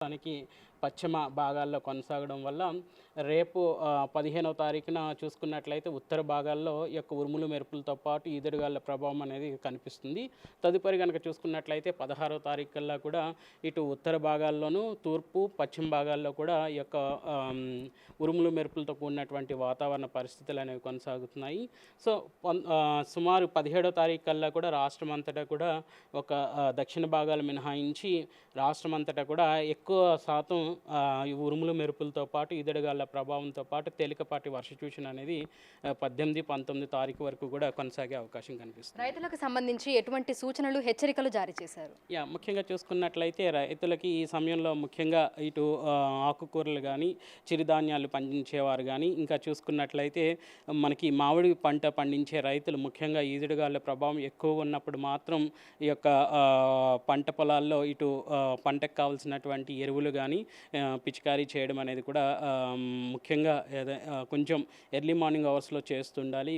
దానికి పశ్చిమ భాగాల్లో కొనసాగడం వల్ల రేపు 15వ తారీఖున చూసుకున్నట్లయితే ఉత్తర భాగాల్లో ఈ యొక్క ఉరుములు మెరుపులతో పాటు ఈదురుగాలుల ప్రభావం అనేది కనిపిస్తుంది. తదుపరి కనుక చూసుకున్నట్లయితే 16వ తారీఖు కల్లా కూడా ఇటు ఉత్తర భాగాల్లోనూ తూర్పు పశ్చిమ భాగాల్లో కూడా ఈ యొక్క ఉరుములు మెరుపులతో కూడినటువంటి వాతావరణ పరిస్థితులు అనేవి కొనసాగుతున్నాయి. సో సుమారు 17వ తారీఖు కల్లా కూడా రాష్ట్రం అంతటా కూడా ఒక దక్షిణ భాగాలు మినహాయించి రాష్ట్రం అంతటా కూడా ఎక్కువ శాతం ఈ ఉరుములు మెరుపులతో పాటు ఈదురుగాలుల ప్రభావంతో పాటు తేలికపాటి వర్ష సూచన అనేది 18, 19 తారీఖు వరకు కూడా కొనసాగే అవకాశం కనిపిస్తుంది. రైతులకు సంబంధించి ఎటువంటి సూచనలు, హెచ్చరికలు జారీ చేశారు? ముఖ్యంగా చూసుకున్నట్లయితే రైతులకి ఈ సమయంలో ముఖ్యంగా ఇటు ఆకుకూరలు కానీ, చిరుధాన్యాలు పండించేవారు కానీ, ఇంకా చూసుకున్నట్లయితే మనకి మామిడి పంట పండించే రైతులు ముఖ్యంగా ఈదురుగాలుల ప్రభావం ఎక్కువగా ఉన్నప్పుడు మాత్రం ఈ యొక్క పంట పొలాల్లో ఇటు పంటకు కావాల్సినటువంటి ఎరువులు కానీ పిచికారీ చేయడం అనేది కూడా ముఖ్యంగా కొంచెం ఎర్లీ మార్నింగ్ అవర్స్లో చేస్తుండాలి.